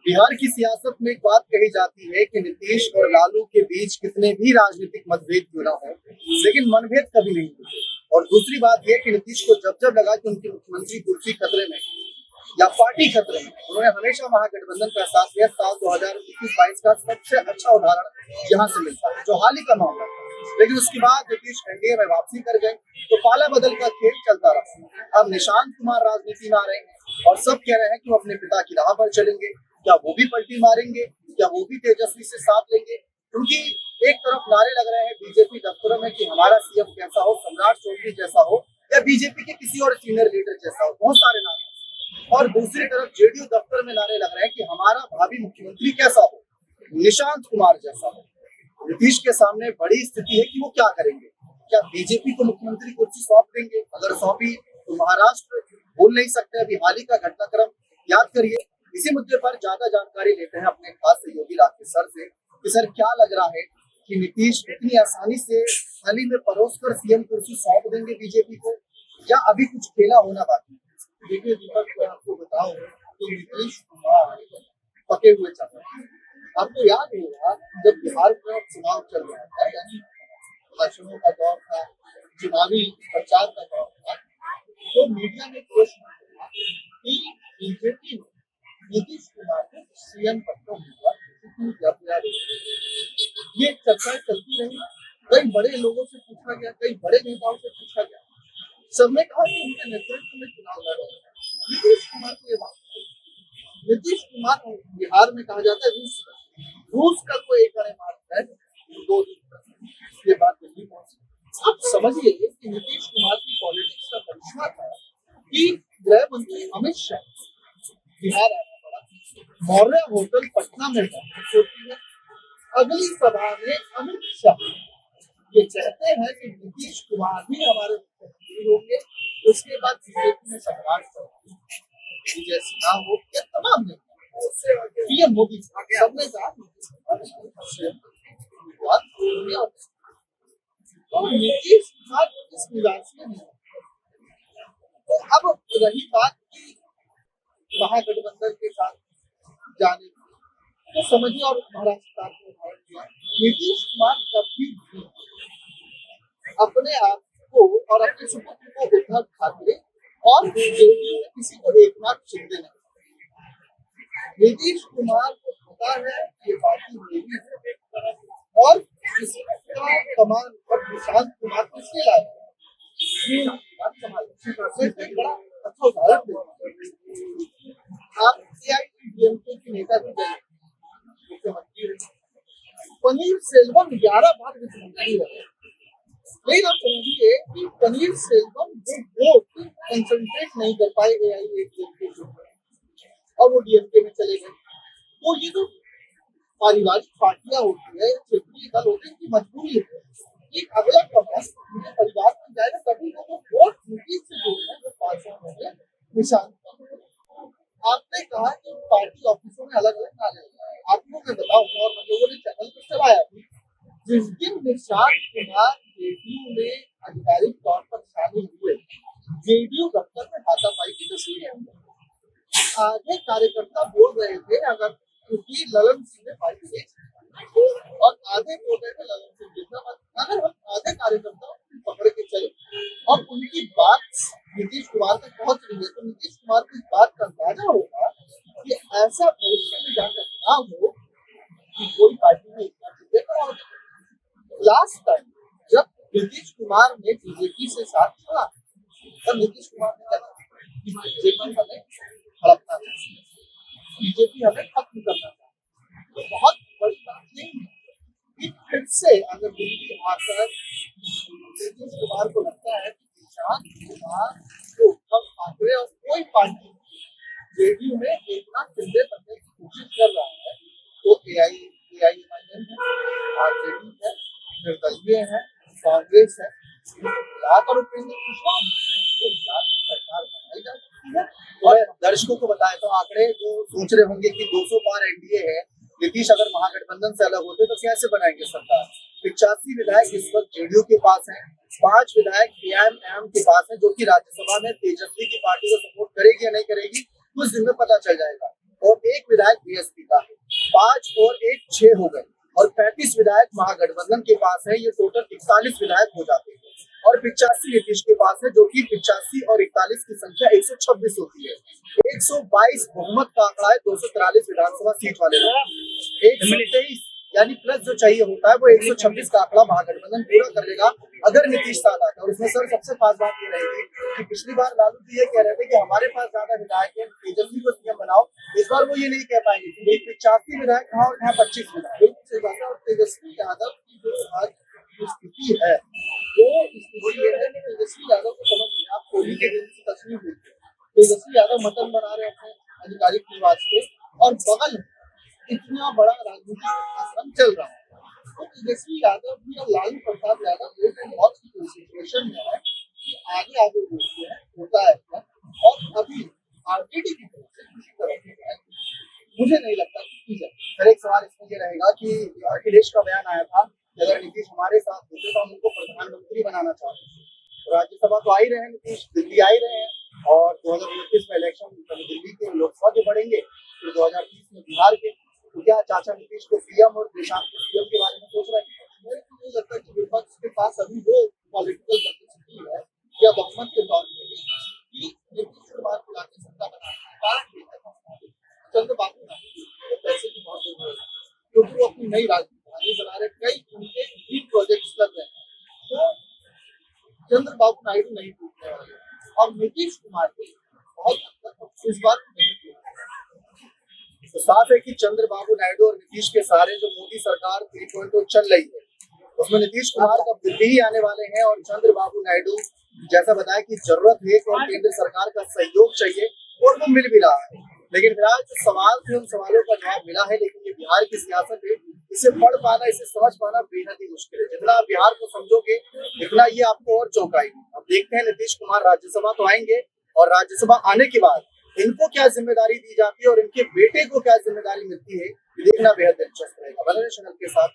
बिहार की सियासत में एक बात कही जाती है कि नीतीश और लालू के बीच कितने भी राजनीतिक मतभेद क्यों ना हो, लेकिन मनभेद कभी नहीं हुए। और दूसरी बात यह कि नीतीश को जब जब लगा कि उनकी मुख्यमंत्री कुर्सी खतरे में या पार्टी खतरे में, उन्होंने हमेशा महागठबंधन का साथ दिया। साल 2021-22 का सबसे अच्छा उदाहरण यहाँ से मिलता है, जो हाल ही का मामला था। लेकिन उसके बाद नीतीश एनडीए में वापसी कर गए तो पाला बदल का खेल चलता रहा। अब निशांत कुमार राजनीति में आ रहे हैं और सब कह रहे हैं कि वो अपने पिता की राह पर चलेंगे। क्या वो भी पलटी मारेंगे? क्या वो भी तेजस्वी से साथ लेंगे? क्योंकि एक तरफ नारे लग रहे हैं बीजेपी दफ्तरों में कि हमारा सीएम कैसा हो, सम्राट चौधरी जैसा हो या बीजेपी के किसी और सीनियर लीडर जैसा हो, बहुत सारे नारे। और दूसरी तरफ जेडीयू दफ्तर में नारे लग रहे हैं कि हमारा भावी मुख्यमंत्री कैसा हो, निशांत कुमार जैसा हो। नीतीश के सामने बड़ी स्थिति है कि वो क्या करेंगे। क्या बीजेपी को मुख्यमंत्री कुर्सी सौंप देंगे? अगर सौंपी तो महाराष्ट्र बोल नहीं सकते। अभी हाल ही का घटनाक्रम याद करिए। इसी मुद्दे पर ज्यादा जानकारी लेते हैं अपने खास सहयोगी राकेश सर से कि सर क्या लग रहा है कि नीतीश इतनी आसानी से थाली में परोसकर सीएम कुर्सी सौंप देंगे बीजेपी को, या अभी कुछ खेला होना बाकी है? देखिए दीपक, मैं आपको बताऊं कि नीतीश कुमार पके हुए चल रहे हैं। आपको याद होगा जब बिहार में चुनाव चल रहा था, यानी भाषणों का दौर था, चुनावी प्रचार का दौर था, तो मीडिया में प्रश्न था कि बीजेपी नीतीश कुमार को सीएम पद का उम्मीदवार, ये चर्चा चलती रही। कई बड़े लोगों से पूछा गया, कई बड़े नेताओं से पूछा गया, सबने कहा कि उनके नेतृत्व में चुनाव लड़ रहे हैं। नीतीश कुमार को ये बात, नीतीश कुमार बिहार में कहा जाता है रूस का कोई एक बड़े मार्ग है, 2 दिन ये बात दिल्ली पहुंची। आप समझिए कि नीतीश कुमार की पॉलिटिक्स का करिश्मा था कि गृह मंत्री अमित शाह बिहार आना पड़ा, मौर्य होटल पटना में होती है। अगली सभा में अमित शाह ये कहते हैं कि नीतीश कुमार भी हमारे मुख्यमंत्री होंगे। उसके बाद बीजेपी में सम्राट विजय सिन्हा हो, ये तमाम पीएम मोदी सबने कहा तो नीतीश कुमार इस मिजाज में नहीं। तो अब रही बात की महागठबंधन के साथ जाने की, तो समझिए, और महाराष्ट्र को उदाहरण दिया, नीतीश कुमार कभी भी अपने आप को और अपने सुपुत्र को उद्धव ठाकरे और जेडीयू में किसी को एकनाथ शिंदे ने, नीतीश कुमार को पता है ये पार्टी मेरी है और इसका कमान अब निशांत कुमार किसके लाए। बड़ा अच्छा उदाहरण आप एआईएडीएमके के नेता भी मुख्यमंत्री पनीर सेल्वम 11 बार मुख्यमंत्री रहे। लेकिन आप समझिए कि पनीर सेल्वम वो वोट कंसंट्रेट नहीं कर पाए एआईएडीएमके के और वो डीएमके में चले गए। तो ये जो पारिवारिक पार्टियां होती है, क्षेत्रीय दल होते हैं, इनकी मजबूरी है कि अगला कदम परिवार में जाएगा तभी वो वोट नीतीश से जोड़ना जो पास होंगे निशान। आपने कहा कि पार्टी ऑफिसों में अलग अलग नारे लगाए। आपको मैं बताऊं और हम लोगों ने चैनल पर चलाया भी, जिस दिन निशांत कुमार जेडीयू में आधिकारिक तौर पर शामिल हुए, जेडीयू दफ्तर में हाथापाई की तस्वीरें आधे कार्यकर्ता बोल रहे थे अगर क्योंकि ललन सिंह ने पार्टी और आधे बोल रहे थे ललन सिंह जिंदाबाद। अगर हम आधे कार्यकर्ताओं को पकड़ के चले और उनकी बात नीतीश कुमार तक पहुंच रही है, तो नीतीश कुमार की बात का अंदाजा होगा कि ऐसा भविष्य में जाकर ना हो कि कोई पार्टी में इतना चुके। लास्ट टाइम जब नीतीश कुमार ने बीजेपी से साथ छोड़ा तब नीतीश कुमार ने कहा कि बीजेपी हमें हड़पना चाहिए, बीजेपी हमें खत्म करना चाहिए। तो बहुत बड़ी बात नहीं है कि फिर से अगर दिल्ली आकर नीतीश कुमार को लगता है कि निशांत कुमार को उद्धव ठाकरे और कोई पार्टी जेडीयू में एकनाथ शिंदे बनने की कोशिश कर रहा है, तो एआईएमआईएम है, आरजेडी है, निर्दलीय है, कांग्रेस है, लाकर उपेंद्र कुशवाहा तो सरकार बनाई जा सकती है। और दर्शकों को बताएं तो आंकड़े जो सोच रहे होंगे कि 200 पार एनडीए है, नीतीश अगर महागठबंधन से अलग होते तो कैसे बनाएंगे सरकार। 85 विधायक इस वक्त जेडीयू के पास हैं, 5 विधायक एआईएमआईएम के पास हैं, जो कि राज्यसभा में तेजस्वी की पार्टी को सपोर्ट करेगी या नहीं करेगी कुछ दिन में पता चल जाएगा। और 1 विधायक बीएसपी का है। 5 और 1 6 हो गए और 35 विधायक महागठबंधन के पास है। ये टोटल 41 विधायक हो जाते हैं और 85 नीतीश के पास है, जो कि 85 और 41 की संख्या 126 होती है। 122 बहुमत का आंकड़ा है 243 विधानसभा सीट वाले लोग। 123 यानी प्लस जो चाहिए होता है वो 126 का आंकड़ा महागठबंधन पूरा कर लेगा अगर नीतीश साथ आता है। और इसमें सर सबसे खास बात ये रहेगी कि पिछली बार लालू जी ये कह रहे थे कि हमारे पास ज्यादा विधायक है, तेजस्वी को सीएम बनाओ। इस बार वो ये नहीं कह पाएंगे कि 85 विधायक कहाँ और कहाँ 25 विधायक। और तेजस्वी यादव की जो आज स्थिति है वो स्थिति ये है कि तेजस्वी यादव को समझ लिया। आप होली के दिन की तस्वीर देखिए, तेजस्वी यादव मटन बना रहे अपने आधिकारिक निवास पे और बगल इतना बड़ा राजनीतिक आश्रम चल रहा है। तो तेजस्वी यादव भी और लालू प्रसाद यादव एक बहुत सी सिचुएशन में है कि आगे आगे देखते हैं होता है क्या। और अभी आरजेडी की तरफ से किसी तरह से मुझे नहीं लगता कि फिर एक सवाल इसमें ये रहेगा कि अखिलेश का बयान आया था कि अगर नीतीश हमारे साथ होते तो हम उनको प्रधानमंत्री बनाना चाहते हैं। तो राज्यसभा तो आ ही रहे हैं, नीतीश दिल्ली आ ही रहे हैं और 2029 में इलेक्शन दिल्ली के लोकसभा के बढ़ेंगे, फिर 2030 में बिहार के। तो क्या चाचा नीतीश को पीएम और देशांत को सीएम के बारे में सोच रहे हैं? मुझे तो नहीं लगता कि विपक्ष के पास अभी वो पॉलिटिकल कैपेसिटी है या बहुमत के तौर पर कि नीतीश कुमार को लाके सत्ता बनाने का कारण ये है चंद्रबाबू नायडू को पैसे की बहुत जरूरत है, क्योंकि वो अपनी नई राजधानी बना रहे, कई उनके ड्रीम प्रोजेक्ट्स लग रहे हैं। तो चंद्रबाबू नायडू नहीं टूटने वाले और नीतीश कुमार भी बहुत हद तक इस बार नहीं टूटने। तो साफ है कि चंद्रबाबू नायडू और नीतीश के सहारे जो मोदी सरकार 3.0 चल रही है उसमें नीतीश कुमार तो दिल्ली ही आने वाले हैं और चंद्रबाबू नायडू जैसा बताया कि जरूरत है कि केंद्र सरकार का सहयोग चाहिए और वो मिल भी रहा है। लेकिन फिलहाल जो सवाल थे उन सवालों का जवाब मिला है। लेकिन ये बिहार की सियासत है, इसे पढ़ पाना, इसे समझ पाना बेहद ही मुश्किल है। जितना आप बिहार को समझोगे इतना ये आपको और चौंकाएगी। अब देखते हैं नीतीश कुमार राज्यसभा तो आएंगे और राज्यसभा आने के बाद इनको क्या जिम्मेदारी दी जाती है और इनके बेटे को क्या जिम्मेदारी मिलती है, देखना बेहद दिलचस्प रहेगा। चैनल के साथ